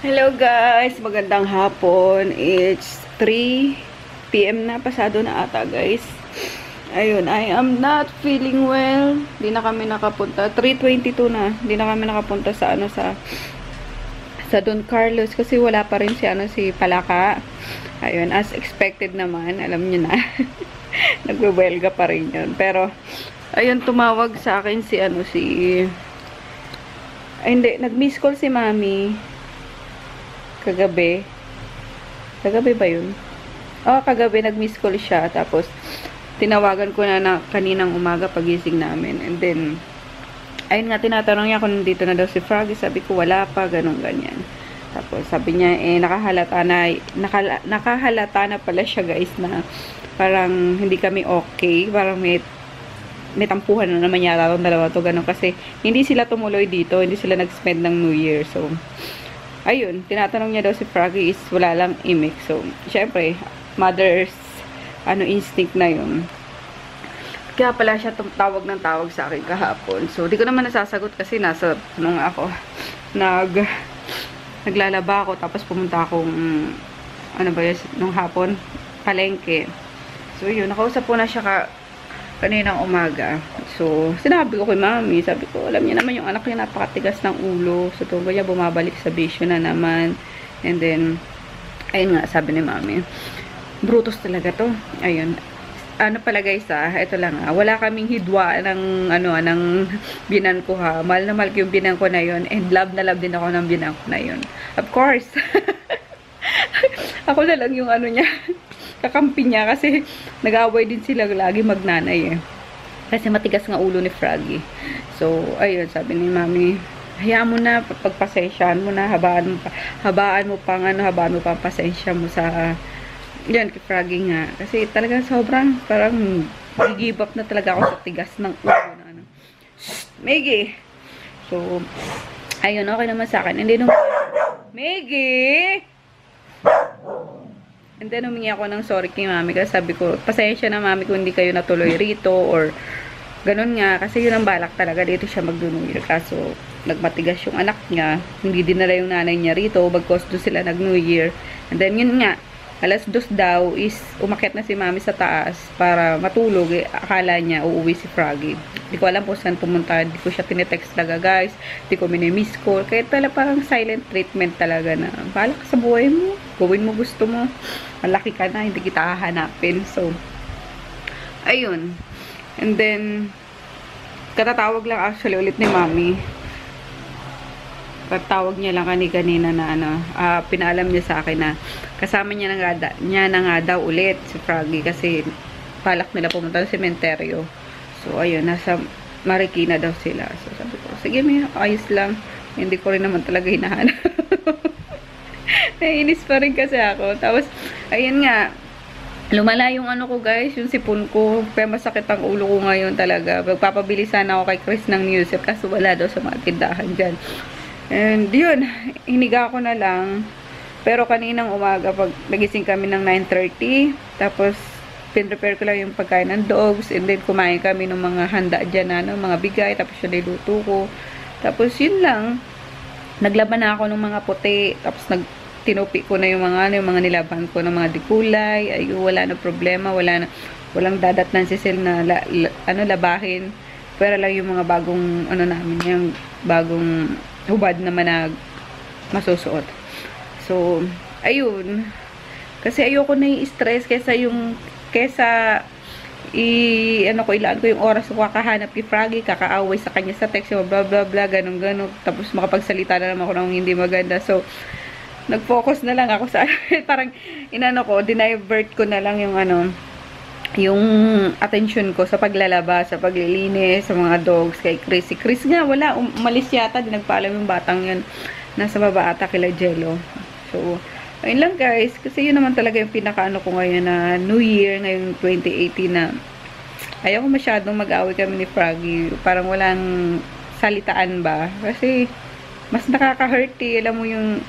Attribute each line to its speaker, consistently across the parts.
Speaker 1: Hello guys, magandang hapon. It's 3 PM na, pasado na ata guys. Ayun, I am not feeling well. Di na kami nakapunta. 3:22 na. Di na kami nakapunta sa Don Carlos kasi wala pa rin si Palaka. Ayun, as expected naman, alam niyo na. Nagwewelga pa rin yun. Pero ayun, tumawag sa akin hindi, nag-miss call si Mami kagabi. Kagabi ba yun? Kagabi nag-miss call siya. Tapos, tinawagan ko na kaninang umaga pagising namin. And then, ayun nga, tinatanong niya kung nandito na daw si Froggy. Sabi ko, wala pa, ganun, ganyan. Tapos, sabi niya, nakahalata na pala siya, guys, na parang hindi kami okay. Parang may tampuhan na naman yata itong dalawa to, ganun. Kasi, hindi sila tumuloy dito. Hindi sila nag-spend ng New Year. So, ayun, tinatanong niya daw si Froggy is wala lang imik. So, syempre, mother's instinct na yun. Kaya pala siya tawag ng tawag sa akin kahapon. So, di ko naman nasasagot kasi nasa ako. Naglalaba ako tapos pumunta akong nung hapon, palengke. So, yun, nakausap po na siya kaninang umaga. So, sinabi ko kay Mami, sabi ko, alam niya naman yung anak niya napakatigas ng ulo. So, tubo niya bumabalik sa bisyo na naman. And then, ayun nga, sabi ni Mami, brutos talaga to. Ayun. Ano pala guys ito lang wala kaming hidwa ng binan ko ha. Mahal na mahal ko yung binan ko na yun. And love na love din ako ng binan ko na yun. Of course. Ako na lang yung niya. Kakampi niya kasi nag-away din sila lagi magnanay eh. Kasi matigas nga ulo ni Froggy. So, ayun, sabi ni Mami, hayaan mo na, pagpasensyahan mo na, habaan mo pang pasensya mo sa yan, kay Froggy nga. Kasi talagang sobrang, parang give up na talaga ako sa tigas ng ulo na Meggy! So, ayun, okay naman sa akin. Hindi nung, Meggy! And then, humingi ako ng sorry kay Mami kasi sabi ko, pasensya na Mami kung hindi kayo natuloy rito or ganun nga. Kasi yun ang balak talaga. Dito siya mag-New Year. Kaso, nagmatigas yung anak niya. Hindi dinala yung nanay niya rito. Bagkos doon sila nag-New Year. And then, yun nga. Alas 2 daw is umakyat na si Mami sa taas para matulog. Akala niya uuwi si Froggy. Hindi ko alam po saan pumunta. Hindi ko siya tinetext talaga guys. Hindi ko minimiss call. Kaya talaga parang silent treatment talaga na bahala ka sa buhay mo. Gawin mo gusto mo. Malaki ka na. Hindi kita hahanapin. So, ayun. And then, katatawag lang actually ulit ni Mami. Patawag niya lang kanina na pinaalam niya sa akin na kasama niya na nga daw ulit si Froggy kasi palak nila pumunta sa sementeryo. So, ayun, nasa Marikina daw sila. So, sabi ko, sige, may ayos lang. Hindi ko rin naman talaga hinahanap. Naiinis pa rin kasi ako. Tapos, ayun nga, lumala yung ko guys, yung sipon ko. Kaya masakit ang ulo ko ngayon talaga. Magpapabili sana ako kay Chris ng Newsep kasi wala daw sa mga tindahan dyan. And yun, hiniga ko na lang. Pero kaninang umaga, pag nagising kami ng 9:30, tapos pinrepare ko lang yung pagkain ng dogs, and then kumain kami ng mga handa dyan mga bigay, tapos yun niluto ko. Tapos yun lang, naglaban na ako ng mga puti, tapos tinupi ko na yung mga nilaban ko ng mga dikulay. Ay, wala na problema, walang dadatnan si Sil na labahin. Pero lang yung mga bagong namin, yung bagong hubad naman na masusuot. So, ayun. Kasi ayoko na i-stress ilaan ko yung oras ko kakahanap kay Froggy, kakaaway sa kanya sa text, blah blah blah, ganun. Tapos makapagsalita na naman ako ng hindi maganda. So, nag-focus na lang ako sa parang dinivert ko na lang yung attention ko sa paglalaba, sa paglilinis, sa mga dogs, kay Chris. Si Chris nga, wala. Umalis yata. Di nagpaalam yung batang yun. Nasa baba ata kila Jello. So, ayun lang guys. Kasi yun naman talaga yung pinaka ko ngayon na New Year, ngayong 2018 na ayaw ko masyadong mag-away kami ni Froggy. Parang walang salitaan ba. Kasi, mas nakaka-hurt eh. Alam mo yung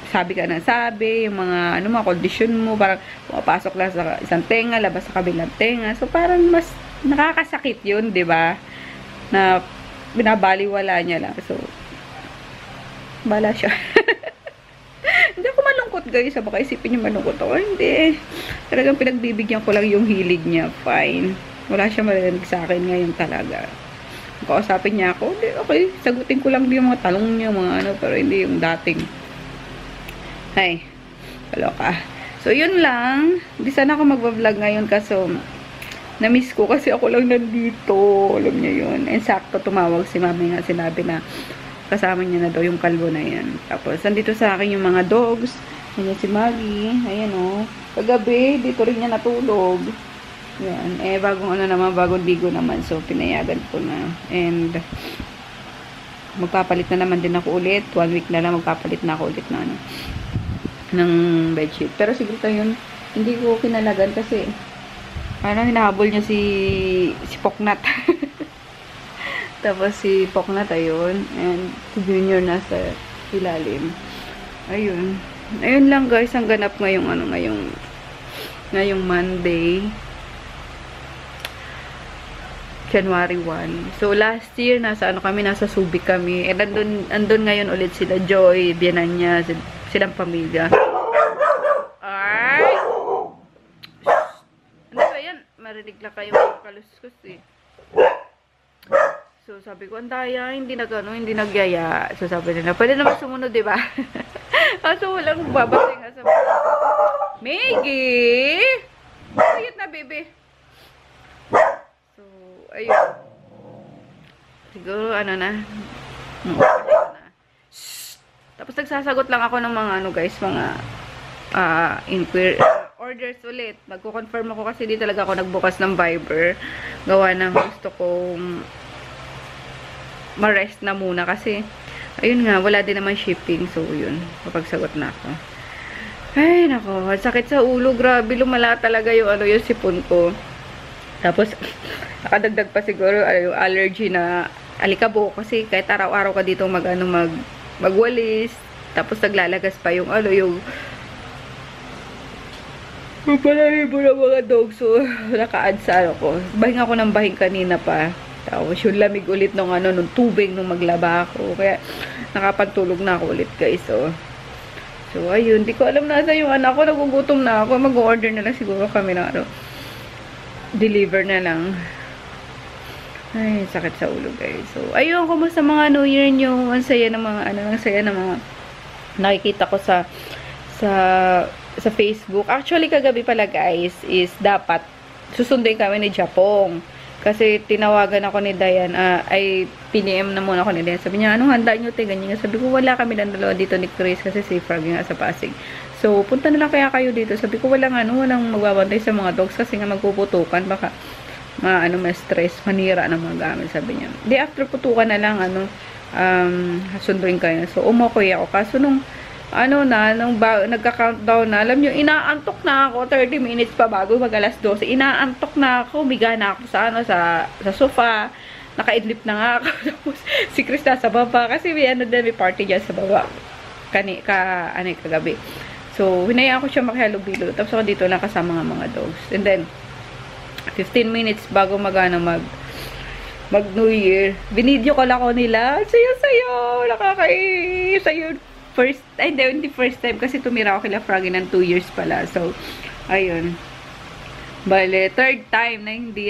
Speaker 1: sabi ka na sabi, yung mga mga kondisyon mo, parang pumapasok lang sa isang tenga, labas sa kabilang tenga. So, parang mas nakakasakit yun, di ba? Na binabaliwala niya lang. So, Bala siya. Hindi ako malungkot guys. Baka isipin niyo malungkot ako. Hindi. Talagang pinagbibigyan ko lang yung hilig niya. Fine. Wala siya marinig sa akin ngayon talaga. Kausapin niya ako. Hindi, okay. Sagutin ko lang yung mga tanong niya, mga ano. Pero hindi yung dating. Hay. Kaloka. So, yun lang. Hindi sana ako magbablog ngayon kaso na-miss ko kasi ako lang nandito. Alam niya yun. And sakto tumawag si mami nga. Sinabi na kasama niya na daw yung kalbo na yan. Tapos, nandito sa akin yung mga dogs. Ayan si Maggie. Ayan o. Kagabi, dito rin niya natulog. Yan. Eh, bagong ano naman, bagong ligo naman. So, pinayagan ko na. And, magpapalit na naman din ako ulit. 1 week na lang, magpapalit na ako ulit na ano, ng bedsheet. Pero siguro yun, hindi ko kinalagan kasi, hinahabol niya si Poknat. Tapos si Poknat, ayun. And si Junior nasa ilalim. Ayun. Ayun lang guys, ang ganap ngayong ngayong Monday. January 1. So, last year, nasa Subic kami. And andun ngayon ulit sila Joy, Biananya, silang pamilya. Ay! Ano ba yan? Marinig lang kayo kaluskus eh. So, sabi ko, andaya, hindi nagyaya. So, sabi nila, pwede naman sumunod, diba? Kaso walang babatay nga sa mga. Maggie! Quiet na, baby. So, ayun. Siguro, ano na. Tapos, nagsasagot lang ako ng mga, mga inquiry, orders ulit. Magko-confirm ako kasi di talaga ako nagbukas ng Viber. Gawa ng gusto kong ma-rest na muna kasi ayun nga, wala din naman shipping. So, yun. Kapagsagot na ako. Ay, nako. Sakit sa ulo. Grabe, lumala talaga yung sipon ko. Tapos, nakadagdag pa siguro yung allergy na alikabok. Kasi kahit araw-araw ka dito magwalis. Tapos, naglalagas pa yung palahibo ng mga dogs. So, naka-add sa ko. Bahing ako ng bahing kanina pa. Tapos, yung lamig ulit nung tubig nung maglaba ako. Kaya, nakapagtulog na ako ulit, guys. So, ayun. Di ko alam nasa yung anak ko. Nagugutom na ako. Mag-order na lang siguro kami na deliver na lang. Ay, sakit sa ulo, guys. So, ayun. Kumusta mga New Year nyo? Ang saya ng mga, ang saya ng mga nakikita ko sa Facebook. Actually, kagabi pala, guys, is dapat susunduin kami ni Japong. Kasi tinawagan ako ni Dayan, ay PNM na muna ako ni Dayan. Sabi niya, anong handa nyo, te? Ganyan. Sabi ko, wala kami ng dalawa dito ni Chris kasi si Frog nga sa Pasig. So, punta na lang kaya kayo dito. Sabi ko, walang magbabantay sa mga dogs kasi nga magpuputukan. Baka, ma-stress, manira ng mga gamit, sabi niya. Di, after putukan na lang, sunduin kayo. So, umukoy ako. Kaso nung nagka-countdown na, alam nyo, inaantok na ako, 30 minutes pa bago mag-alas 12, inaantok na ako, biga na ako sa sofa, nakaidlip na nga ako, tapos si Chris nasa baba, kasi may may party dyan sa baba, kagabi. So, hinayaan ko siya makihalubilo, tapos ako dito lang kasama nga mga dogs, and then, 15 minutes bago mag New Year, binidyo call ako nila, sayo, sayo, hindi first time kasi tumira ako kila Froggy ng 2 years pala. So, ayun. Bale, third time na hindi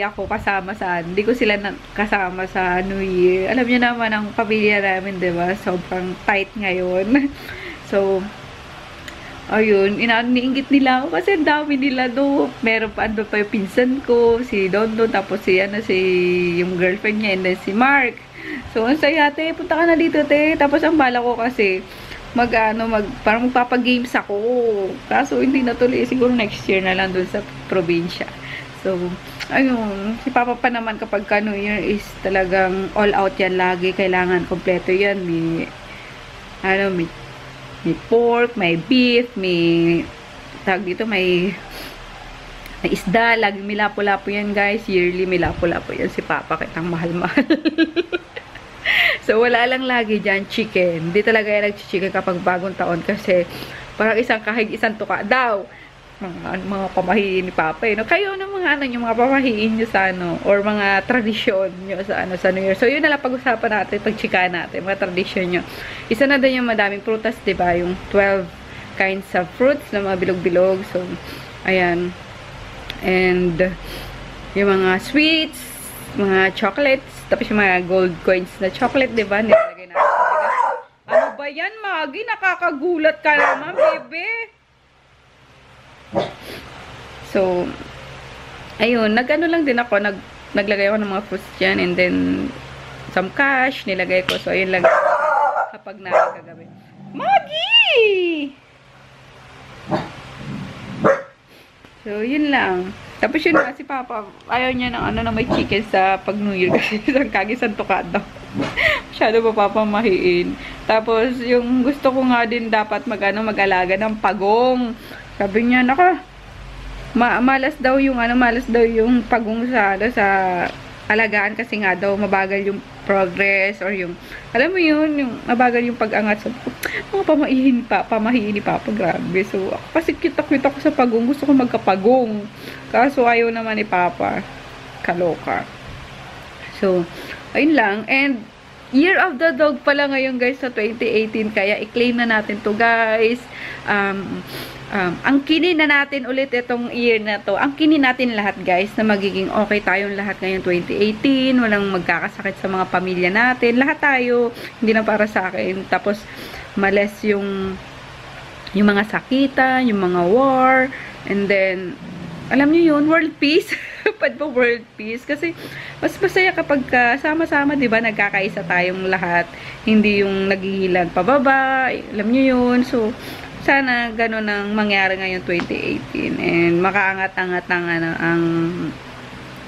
Speaker 1: ko sila kasama sa New Year. Alam niyo naman ang pamilya namin, diba? Sobrang tight ngayon. So, ayun, iniinggit nila ako kasi ang dami nila do. Meron pa, pa yung pinsan ko, si Dondo, tapos yung girlfriend niya, and then si Mark. So, ang saya, te, punta ka na dito, te. Tapos, ang bala ko kasi, parang magpapagames ako. Kaso, hindi natuloy. Siguro next year na lang dun sa probinsya. So, ayun. Si Papa pa naman kapag New Year is talagang all out yan lagi. Kailangan kompleto yan. May pork, may beef, may isda. Lagi may lapo-lapo yan, guys. Yearly may lapo-lapo yan si Papa. Kitang mahal-mahal. So, wala lang lagi dyan chicken. Hindi talaga yan nag-chicken kapag bagong taon kasi parang isang kahig, isang tuka daw. mga pamahiin ni Papa, eh, no? Kayo ano mga ano yung mga pamahiin nyo sa ano, or mga tradisyon nyo sa ano, sa New Year. So, yun na lang pag-usapan natin, pag-chika natin, mga tradisyon nyo. Isa na din yung madaming prutas, diba? Yung 12 kinds of fruits na mga bilog-bilog. So, ayan. And, yung mga sweets, mga chocolates, tapos yung mga gold coins na chocolate, diba? Nilagay natin. Ano ba yan, Maggie? Nakakagulat ka naman, bebe. So, ayun, nag-ano lang din ako, naglagay ako ng mga fruits dyan, and then, some cash, nilagay ko. So, ayun lang kapag nakakagabi. Maggie! So, yun lang. Tapos yun nga, si Papa, ayaw niya ng ano na may chicken sa pag New Year kasi isang kagisang tukat daw. Masyado pa papamahiin. Tapos, yung gusto ko nga din dapat mag-alaga ng pagong. Sabi niya, naka, malas daw yung pagong sa alagaan kasi nga daw mabagal yung progress or yung, alam mo yun, yung mabagal yung pag-angat sa mga pamahiin ni Papa, grabe. So, ako kasi cute ako sa pagong, gusto ko magkapagong. Kaso ayaw naman ni Papa, kaloka. So, ayun lang. And, Year of the Dog pala ngayon guys sa 2018, kaya i-claim na natin to guys. Angkinin na natin ulit itong year na to. Angkinin natin lahat guys na magiging okay tayong lahat ngayon 2018. Walang magkakasakit sa mga pamilya natin. Lahat tayo, hindi na para sa akin. Tapos males yung mga sakitan, yung mga war, and then alam niyo yun, world peace. Padpo world peace. Kasi, mas masaya kapag sama-sama, diba, nagkakaisa tayong lahat. Hindi yung naghihilang pababa. Alam niyo yun. So, sana gano'n ang mangyari ngayon 2018. And, makaangat-angat ang,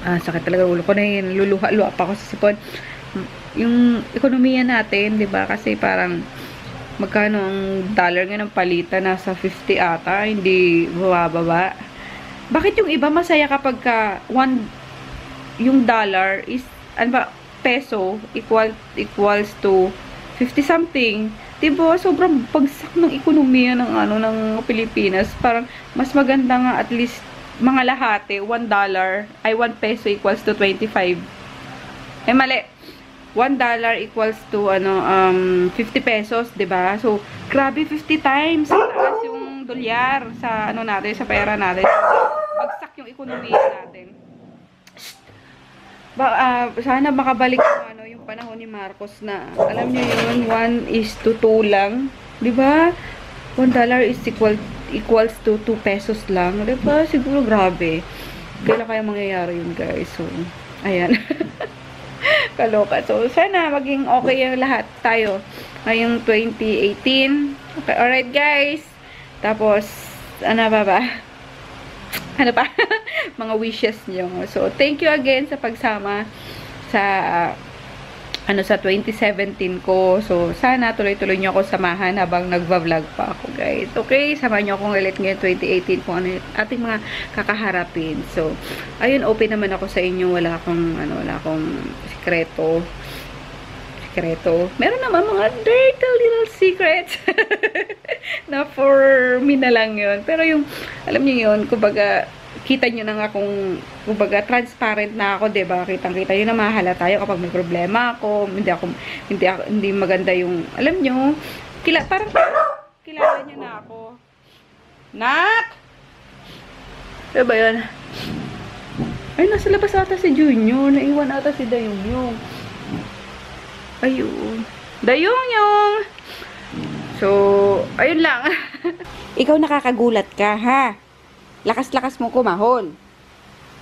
Speaker 1: sakit talaga ulo ko na yun. Luluha-luha pa ako sa sipon. Yung ekonomiya natin, diba, kasi parang, magkano ang dollar nga ng palitan? Nasa 50 ata. Hindi bumababa. Bakit yung iba masaya kapag yung dollar is, ano ba, peso equals to 50 something? Diba? Sobrang bagsak ng ekonomiya ng Pilipinas. Parang mas maganda nga at least mga lahate, $1 ay 1 peso equals to 25. Eh mali. $1 equals to 50 pesos, diba? So, grabe 50 times. Taas yung dolyar sa natin, sa pera natin. Bagsak yung ekonomiya natin. Sana makabalik yung panahon ni Marcos na, alam niyo yun, 1:2 lang. Diba? $1 is equals to 2 pesos lang. Diba? Siguro grabe. Kailan kaya mangyayari yun, guys? So, ayan. Kaloka. So, sana maging okay yung lahat tayo ngayong 2018. Okay, alright guys. Tapos, ano ba? Ano pa? Mga wishes nyo. So, thank you again sa pagsama sa sa 2017 ko. So, sana tuloy-tuloy nyo ako samahan habang nagva-vlog pa ako, guys. Okay? Samahan nyo akong ulit ngayon 2018 kung ano yung ating mga kakaharapin. So, ayun, open naman ako sa inyo. Wala akong sikreto. Meron naman mga dirty little secrets na for me na lang yun. Pero yung, alam niyo yun, kumbaga, kita nyo na nga kung, kumbaga, transparent na ako, diba? Kitang-kita nyo na mahala tayo kapag may problema ako, hindi maganda yung, alam nyo, parang kilala nyo na ako. Nak! Ano ba yun? Ay, nasa labas ata si Junior. Naiwan ata si Dayong. Ayun. Dayong! So, ayun lang. Ikaw nakakagulat ka, ha? Lakas-lakas mo kumahol.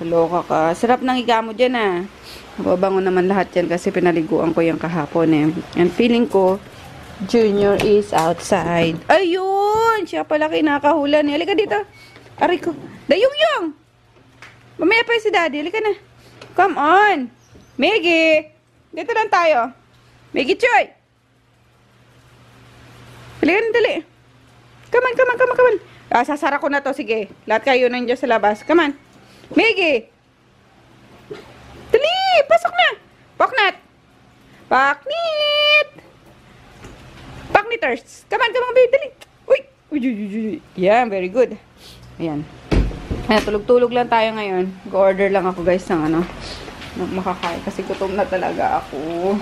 Speaker 1: Loka ka. Sarap ng higa mo dyan, ha? Mababango naman lahat yan kasi pinaliguan ko yung kahapon, eh. And feeling ko, Junior is outside. Ayun! Siya pala kinakahulan. Halika dito. Aray ko. Dayong! Mamaya pa si Daddy. Halika na. Come on! Miggy! Dito lang tayo. Miggy Choy! Halika na, dali. Come on. Sasara ko na to. Sige. Lahat kayo nandiyan sa labas. Come on. Miggy! Dali! Pasok na! Paknat! Pakniters! Come on, baby. Dali! Uy! Yeah, very good. Ayan. Ayan, tulog-tulog lang tayo ngayon. Go-order lang ako guys ng ano, ng makakain. Kasi gutom na talaga ako.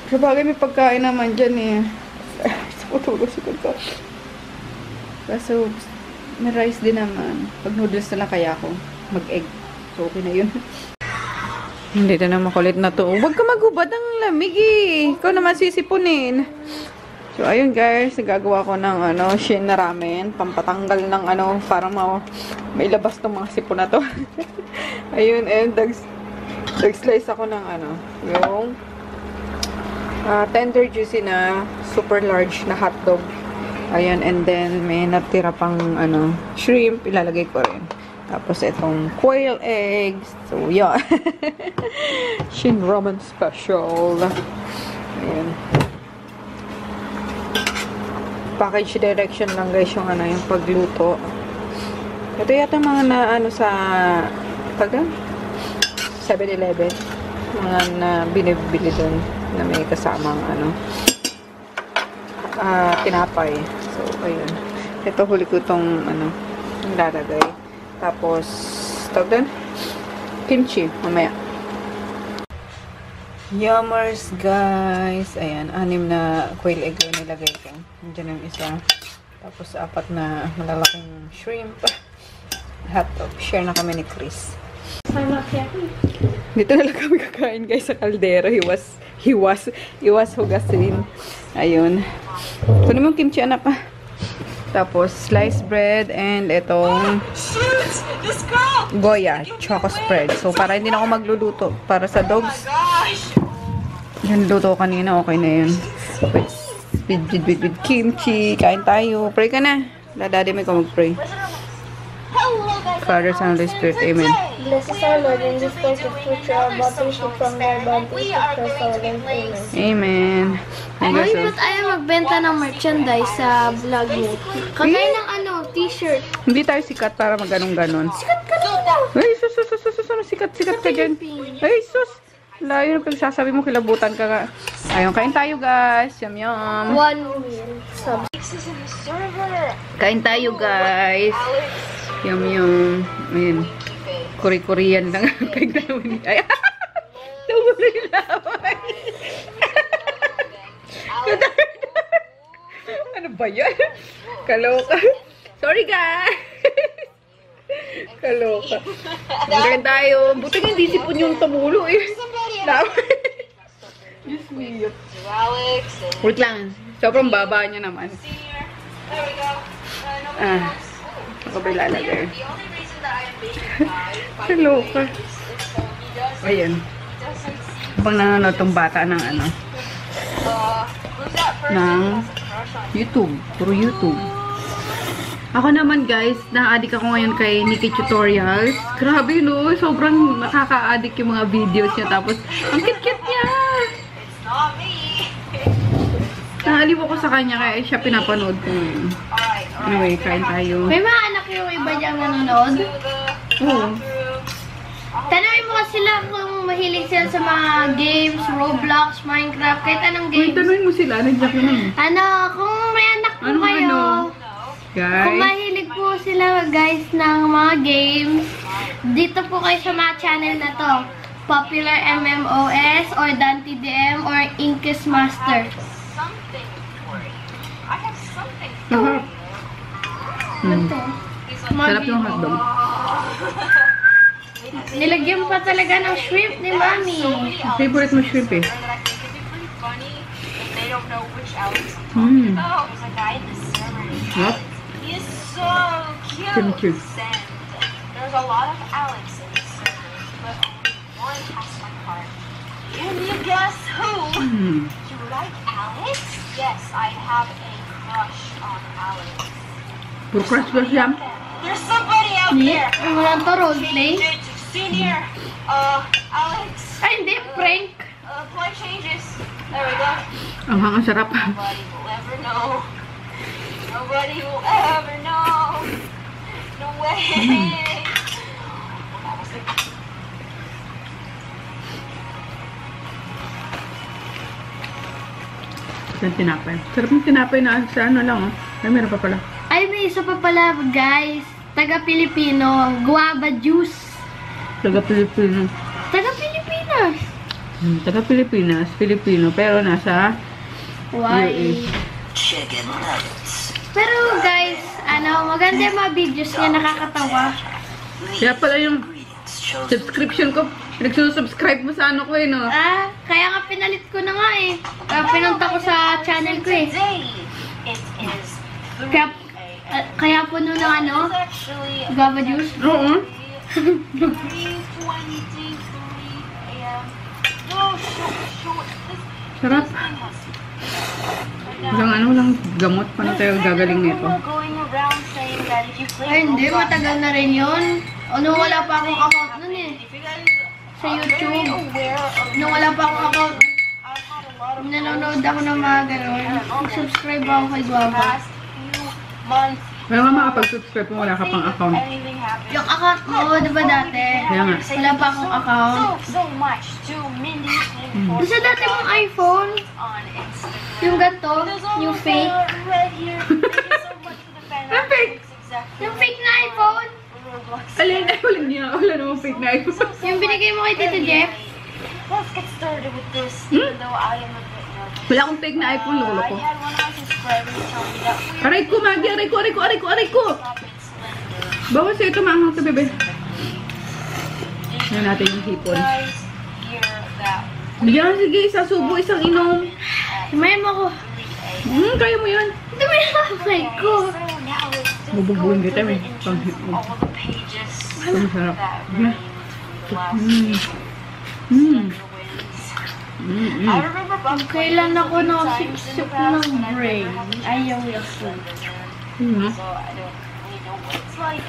Speaker 1: Sabagay may pagkain naman dyan eh. Tulog-tulog ko. Kaso, may rice din naman. Pag noodles na lang kaya ako. Mag-egg. So, okay na yun. Hindi na makulit na to. Huwag ka magubad ng lamig eh. Ikaw naman sisipunin. So, ayun guys. Nagagawa ko ng ano, shin na ramen. Pampatanggal ng ano, para mailabas tong mga sipon na to. Ayun, and dag-slice ako ng ano, yung tender juicy na super large na hotdog. Ayan, and then may natira pang ano, shrimp. Ilalagay ko rin. Tapos itong quail eggs. So, yeah. Shin ramen special. Ayan. Package direction lang guys yung ano, yung pagluto. Ito yata mga na ano sa taga 7-Eleven. Mga na binibili dun na may kasamang ano tinapay. So, ayun. Ito huli ko itong ano, lalagay. Tapos, tawag din? Kimchi. Mamaya. Yummers, guys. Ayan, 6 na quail egg yung nilagay ko. Nandiyan yung isa. Tapos, 4 na malalaking shrimp. Hotdog. Share na kami ni Chris. Dito na lang kami kakain, guys, sa kaldero. Hiwas hugasin. Ayun. Kunin mo yung kimchi, anak pa. Tapos, sliced bread and itong Goya choco spread. So, para hindi na ako magluluto. Para sa dogs. Yung luto kanina, okay na yun. With kimchi. Kain tayo. Pray ka na. Daddy, may ka mag-pray. Father, Son, Holy Spirit. Amen.
Speaker 2: Bless us, our Lord, and restore the future our bodies from their bodies of Christ our Lord. Amen.
Speaker 1: Amen.
Speaker 2: Ay, ba't ayaw magbenta ng merchandise sa vlog mo? Kagaya ng ano, t-shirt.
Speaker 1: Hindi tayo sikat para mag-ganon-ganon.
Speaker 2: Sikat ka na!
Speaker 1: Ay, sus. Sikat ka dyan. Ay, sus. Layo na pagsasabi mo, kilabutan ka nga. Ayun, kain tayo, guys. Yum, yum.
Speaker 2: 1 meal. Sub.
Speaker 1: Kain tayo, guys. Yum, yum. Ayun. Korean lang. Kain tayo. Ay, tumuloy laway. Ano ba yan? Kaloka. Sorry, guys. Kaloka. Kain tayo. Buti hindi sipon yung tumulo eh. Laway. Diyos me. Wait lang. Sobrang baba niya naman. Ako ba ilalagay? Kaloka. Ayan. Habang nanonood tong bata ng ano, ng YouTube. Puro YouTube. Ako naman guys, na-addict ako ngayon kay Nikki Tutorials. Grabe no, sobrang nakaka-addict yung mga videos niya. Tapos, ang cute-cute niya! Naaliw ako sa kanya kaya siya pinapanood ko ngayon. Anyway, kain tayo.
Speaker 2: May mga anak yung iba diyang nanonood?
Speaker 1: Oo.
Speaker 2: Tanawin mo kasi sila kung mahilig sila sa mga games, Roblox, Minecraft, kahit anong
Speaker 1: Uy,
Speaker 2: games.
Speaker 1: tanongin mo sila, nandiyak na nun.
Speaker 2: Ano, kung may anak po kayo,
Speaker 1: Guys?
Speaker 2: kung mahilig po sila guys ng mga games, dito po kayo sa mga channel na to. Popular MMOS or Dante DM or Inkes Master.
Speaker 1: Sarap.
Speaker 2: Ito.
Speaker 1: Sarap yung hotdog.
Speaker 2: Nilagyan pa talaga ng shrimp ni Mami.
Speaker 1: Favorite mo shrimp eh. Mmm. Sarap. Kimchi.
Speaker 3: There's a lot of Alex in this server, but one has my heart. Can you guess who? You like Alex? Yes, I have a crush on Alex.
Speaker 1: Puro crush yan.
Speaker 3: There's somebody out there.
Speaker 2: Wala to roleplay.
Speaker 3: Senior, Alex.
Speaker 2: Ay, hindi. Prank.
Speaker 3: Play changes. There we go.
Speaker 1: Ang hangang sarap.
Speaker 3: Nobody will ever know. Nobody will ever know. No way.
Speaker 1: Yung tinapay. Sarap yung tinapay na sa ano lang oh. Ay, meron pa pala.
Speaker 2: Ay, may isa pa pala, guys. Taga-Pilipino. Guava juice.
Speaker 1: Taga-Pilipino.
Speaker 2: Taga-Pilipinas.
Speaker 1: Taga-Pilipinas. Filipino. Pero nasa
Speaker 2: Why?
Speaker 4: Chicken nuggets.
Speaker 2: Pero guys, maganda yung mga videos niya, nakakatawa.
Speaker 1: Kaya pala yung
Speaker 4: Ingredients chosen.
Speaker 1: subscription ko, nagsusubscribe mo sa ano ko eh, no?
Speaker 2: Kaya nga pinalit ko na nga eh. Kaya pinunta ko sa channel ko eh.
Speaker 3: Today, it is 3
Speaker 2: Kaya,
Speaker 3: a.m.
Speaker 2: kaya puno ng
Speaker 3: It's actually
Speaker 2: guava juice.
Speaker 1: Oo.
Speaker 3: 3:23 a.m. No, shoot.
Speaker 1: Sarap. Walang gamot. Paano tayo gagaling nito?
Speaker 2: Ay, hindi. Matagal na rin yun. Nung wala pa akong account nun eh. Sa YouTube. Nung wala pa akong account, nanonood ako ng mga gano'n. Subscribe ako kay Guava.
Speaker 1: Kaya nga makapag-subscribe kung wala ka pang account.
Speaker 2: Yung account mo, di ba dati?
Speaker 1: Kaya nga.
Speaker 2: Wala pa akong account.
Speaker 3: So much to Mindy
Speaker 2: Sa dati mong iPhone,
Speaker 3: on Instagram.
Speaker 2: yung ganito, yung fake.
Speaker 3: Right here. Thank you so much for the fan
Speaker 1: Ang fake?
Speaker 2: Yung fake na iPhone.
Speaker 1: Alin, wala niya. Wala namang fake na iPhone.
Speaker 2: Yung binigay mo kay Tito Jeff.
Speaker 3: Let's get started with this, even though I am a bit nervous.
Speaker 1: Wala akong fake na iPhone, lolo ko.
Speaker 3: I had one of my subscribers tell me that we
Speaker 1: Aray ko, Maggie! Aray ko!
Speaker 3: stop it slender.
Speaker 1: Bawas ito, maanghang ito, bebe. Yan natin yung hipon.
Speaker 3: Guys, hear that?
Speaker 1: Yan, sige, isang subo, isang inom.
Speaker 2: Simayan mo ako.
Speaker 1: Kaya mo yan.
Speaker 2: Ito may nakakay ko.
Speaker 3: So now let's just
Speaker 1: Bububuin
Speaker 3: go
Speaker 1: kita,
Speaker 3: through
Speaker 1: eh.
Speaker 3: and
Speaker 1: Pang-
Speaker 3: choose all the pages
Speaker 1: Ang sarap.
Speaker 3: that
Speaker 1: Yeah.
Speaker 3: remain from the last week.
Speaker 1: Mm.
Speaker 3: Slender wins.
Speaker 1: Mm.
Speaker 3: I remember Bob
Speaker 2: Kailan ako
Speaker 3: playing this a few times in
Speaker 2: nakasip-sip
Speaker 3: the past,
Speaker 2: ng
Speaker 3: but I
Speaker 2: brain,
Speaker 3: never had the
Speaker 2: ayaw
Speaker 3: chance to
Speaker 2: niya
Speaker 3: play
Speaker 2: po.
Speaker 3: Slender. So I don't really know what it's like.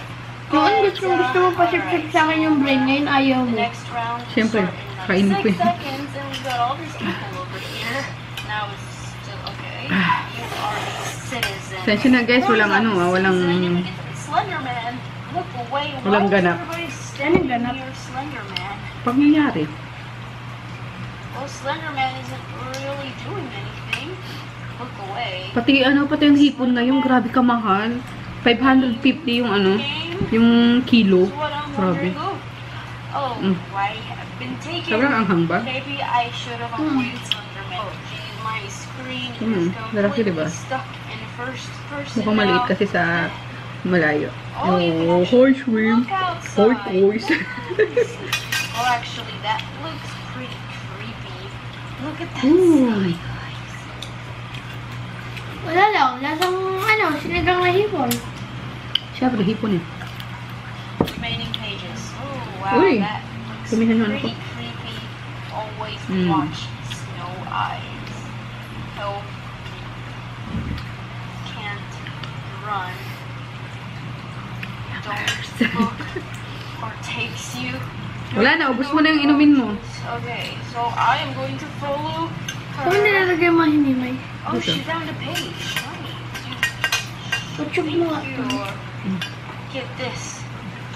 Speaker 2: Noon gusto mo pasip-sip sa akin yung brain, ngayon ayaw
Speaker 3: The
Speaker 2: mo.
Speaker 3: next round will
Speaker 1: Siyempre,
Speaker 3: start in
Speaker 1: kainin ko
Speaker 3: 6
Speaker 1: eh.
Speaker 3: seconds, and we got all these people over here. Now it's still okay. You are a citizen.
Speaker 1: Sensya na guys, walang ano walang...
Speaker 3: Slenderman. Look away. Why
Speaker 1: Walang
Speaker 3: is
Speaker 1: ganap.
Speaker 3: everybody
Speaker 2: Anong
Speaker 3: standing
Speaker 2: ganap?
Speaker 3: near Slenderman?
Speaker 1: Pangyayari.
Speaker 3: Well, Slenderman isn't really doing anything. Look away.
Speaker 1: Pati yung hipon ngayon, grabe kamahal. 550 yung
Speaker 3: Game.
Speaker 1: yung kilo.
Speaker 3: So what I'm
Speaker 1: Grabe.
Speaker 3: wondering, oh,
Speaker 1: Mm.
Speaker 3: I have been taken.
Speaker 1: Sobrang anghang ba?
Speaker 3: Maybe I should have avoided Slenderman. Oh, geez, my screen is
Speaker 1: Lalaki,
Speaker 3: completely
Speaker 1: diba?
Speaker 3: stuck in first person
Speaker 1: Mukhang maliit
Speaker 3: now.
Speaker 1: kasi sa malayo.
Speaker 3: Oh, you can
Speaker 1: Oh,
Speaker 3: actually
Speaker 1: horse swim.
Speaker 3: look outside.
Speaker 1: Horse.
Speaker 3: Oh, actually, that looks pretty creepy. Look at that
Speaker 1: Ooh.
Speaker 3: side.
Speaker 2: Wala lang, lasang sinigang na hipon.
Speaker 1: Siyempre, hipon eh.
Speaker 3: Remaining pages. Oh, wow,
Speaker 1: Uy,
Speaker 3: that looks
Speaker 1: tumihan yung ano
Speaker 3: pretty
Speaker 1: ko.
Speaker 3: creepy. Always
Speaker 1: Mm.
Speaker 3: watch Snow Eyes. Help. Can't run. Don't look or takes you.
Speaker 1: Wala na, ubos mo na yung inumin mo.
Speaker 3: Okay, so I am going to follow
Speaker 2: Kung
Speaker 3: her.
Speaker 2: nilalagay mo hinimay.
Speaker 3: Oh,
Speaker 1: Dito.
Speaker 3: she found a page.
Speaker 2: Kutsog mo nga
Speaker 3: Thank
Speaker 2: ito.
Speaker 3: you. Get this.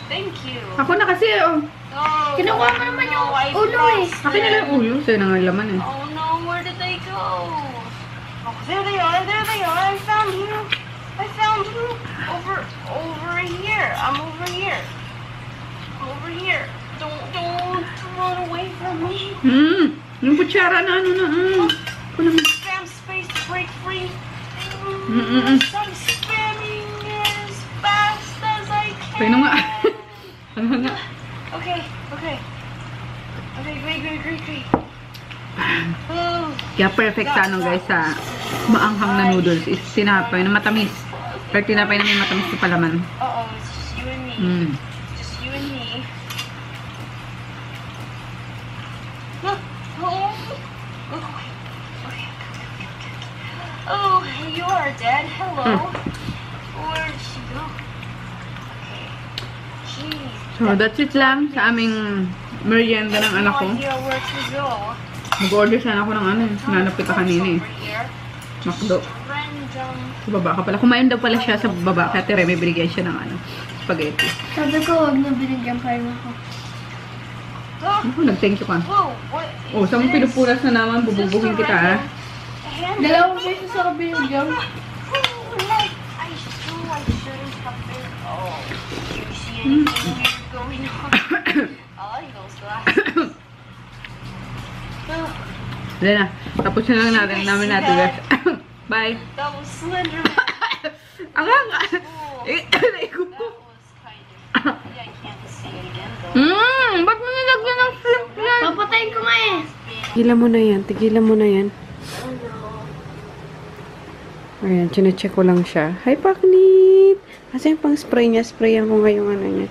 Speaker 3: Thank you.
Speaker 1: Ako na kasi, oh.
Speaker 3: Oh,
Speaker 2: Kinukuha mo naman yung
Speaker 3: I
Speaker 2: ulo eh.
Speaker 3: lost
Speaker 1: Akin na lang
Speaker 3: them.
Speaker 1: yung ulo. Sa'yo na nga yung laman eh.
Speaker 3: Oh no, where did they go? Oh, there they are. There they are. I found you. I found you. Over here. I'm over here. Over here. Don't run away from me.
Speaker 1: Yung kutsara na ano na. Ako naman.
Speaker 3: Spam space to break free.
Speaker 1: Mm-mm.
Speaker 3: I'm spamming as fast as I can.
Speaker 1: Pwede nga. Ano nga.
Speaker 3: Okay. Great. Oh.
Speaker 1: Kaya perfect sa ano guys, sa maanghang na noodles is tinapay na matamis. Pero tinapay na may matamis na palaman.
Speaker 3: Uh-oh, it's just you and me. Just you and me. Look. Oh. Look away. Okay. Oh, you are dead. Hello. Where did she go? Okay. Jeez.
Speaker 1: So that's it lang sa aming merienda ng anak ko.
Speaker 3: No idea where to go.
Speaker 1: Mag-order sana ako ng ano, nanap kita kanina eh.
Speaker 3: Over here.
Speaker 1: Makdo.
Speaker 3: Random.
Speaker 1: Sa baba ka pala. Kumain daw pala siya sa baba. Kaya tere, may binigyan siya ng ano, spaghetti.
Speaker 2: Sabi ko, huwag na binigyan pa rin ako.
Speaker 3: Oh,
Speaker 1: Ako, nag-thank you ka.
Speaker 3: whoa, what
Speaker 1: Oh,
Speaker 3: is
Speaker 1: sa mong
Speaker 3: this?
Speaker 1: pinupunas na naman, bububugin kita ah.
Speaker 3: Hand-
Speaker 2: Dalawang beses ako binigyan.
Speaker 3: I I shouldn't have been. Oh, do you see anything weird going on? I like those glasses.
Speaker 1: Diyan na. Tapos na lang namin natin guys. Bye.
Speaker 3: That was Slenderman.
Speaker 1: Ang nga.
Speaker 3: That
Speaker 1: Naikot ko.
Speaker 3: was kind of creepy. I can't see it again though.
Speaker 1: Ba't mo nilagyan ng flip yan?
Speaker 2: Papatayin ko nga eh.
Speaker 1: Tigilan mo na yan. Tigilan mo na yan. Ayan, chinecheck ko lang siya. Hi, Paknit! Kasi yung pang spray niya, sprayan ko ngayong ano niya.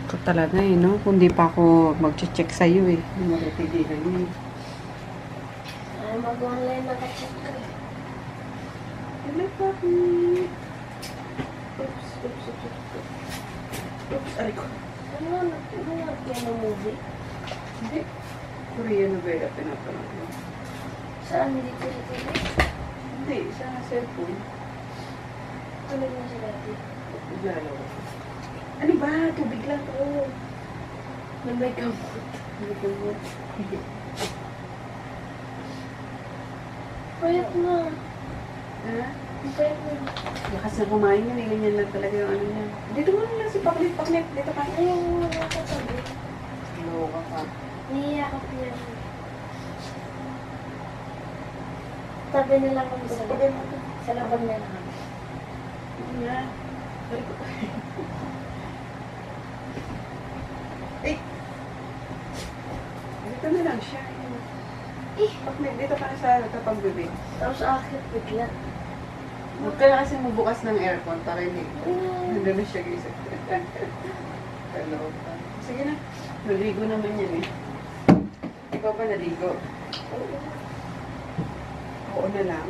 Speaker 1: Ito talaga eh, no? Kung di pa ako mag-check sa'yo eh. Hindi mo titigilan yun.
Speaker 2: Ay, mag-online naka-check ko eh.
Speaker 1: Hello, Paknit!
Speaker 2: Oops, oops, oops, oops.
Speaker 1: Oops, aray ko.
Speaker 2: Ano nga piano movie?
Speaker 1: Hindi. Korean novela pinapanood mo.
Speaker 2: Saan dito sa TV?
Speaker 1: Hindi, sa cellphone.
Speaker 2: Tulog na si Daddy.
Speaker 1: Lalo. Ano ba? Tubig lang to.
Speaker 2: Na may gamot.
Speaker 1: Ano ba mo?
Speaker 2: Payat na.
Speaker 1: Ha?
Speaker 2: Payat na.
Speaker 1: Lakas na kumain yun, ganyan lang talaga yung ano niya. Dito mo lang si Paknit, Paknit. Dito ka.
Speaker 2: Ayaw mo na katabi.
Speaker 1: Loka ka.
Speaker 2: Niyayakap niya. Tabi na lang kami sa labang na lang.
Speaker 1: Ano nga? Eh! Dito na lang siya. Paknit, dito ka na sa kapag bibig.
Speaker 2: Tapos akit bigla.
Speaker 1: Huwag ka na kasi mabukas ng aircon para hindi. Nandun na siya guys. Hello. Sige na. Naligo naman yan eh. Ikaw ba naligo? Oo na lang.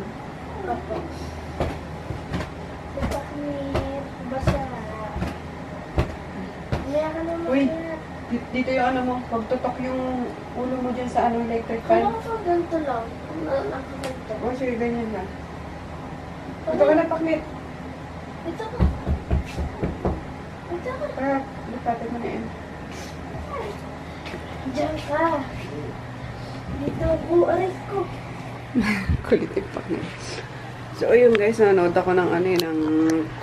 Speaker 2: Opo. Si Paknit, basa. Umiyak ka naman.
Speaker 1: Uy! Dito yung ano mo, pagtutok yung ulo mo dyan sa ano electric
Speaker 2: Kala
Speaker 1: fan.
Speaker 2: ko pa ganito lang. Nakaganto.
Speaker 1: O, sige, ganyan lang. Ito ka na, Paknit.
Speaker 2: Ito ka. Ito ka.
Speaker 1: Para, lupatin mo na yan.
Speaker 2: Diyan ka. Dito. Aray ko.
Speaker 1: Kulit yung Paknit. So, ayun guys, nanood ako ng ano yun, ng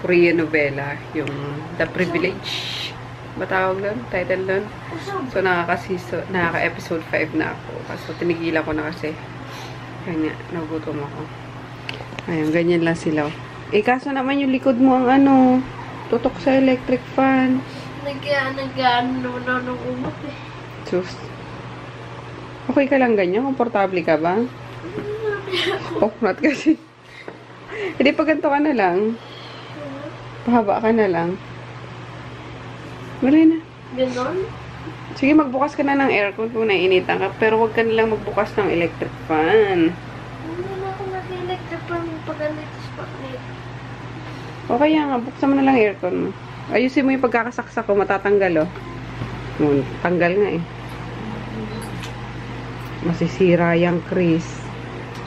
Speaker 1: Korean novela, yung The Privilege. Ba tawag doon? Title doon? So, nakaka-episode 5 na ako. Kaso, tinigilan ko na kasi. Kaya nga, nagutom ako. Ayun, ganyan lang sila. Eh, kaso naman yung likod mo ang ano, tutok sa electric fan.
Speaker 2: Nag-ano nung umot eh.
Speaker 1: Sus. Okay ka lang ganyan? Komportable ka ba? Oh, not kasi. Hindi, pag ganito ka na lang. Pahaba ka na lang. Wala na.
Speaker 2: Ganon?
Speaker 1: Sige, magbukas ka na ng aircon kung naiinitan ka. Pero huwag ka na lang magbukas ng electric fan.
Speaker 2: Hindi na ako nag-electric fan pag ganito sa Paknit.
Speaker 1: O kaya nga, buksan mo na lang aircon mo. Ayusin mo yung pagkakasaksak ko, matatanggal oh. Tanggal nga eh. Masisira yung Chris.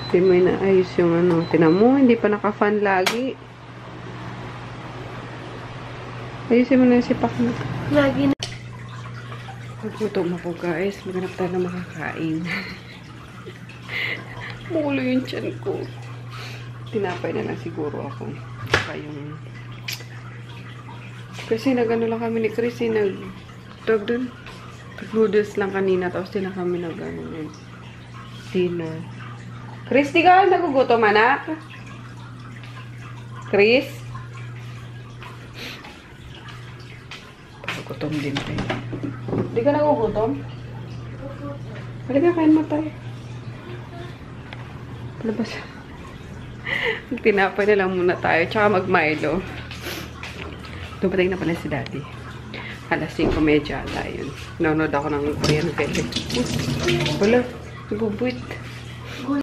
Speaker 1: Hindi mo inaayos yung ano. Tinan mo, hindi pa naka-fan lagi. Ayusin mo na yung sipak mo.
Speaker 2: Lagi na.
Speaker 1: Paggutom ako guys, maghanap tayo na makakain. Mulo yung tiyan ko. Tinapay na lang siguro ako. Saka yung... Kasi nag-ano lang kami ni Chris, tawag dun. Noodles lang kanina, tapos din na kami nag-ano dinner. Chris, di ka nagugutom, anak? Chris? Gutom din tayo. Di ka nagugutom? Halika, kain mo tayo. Palabas. Tinapay na lang muna tayo. Tsaka mag-Milo. Dumating na pala si Daddy. Alas 5:30 ata yun. Nanonood ako ng Korean film. Wala, nabubuit.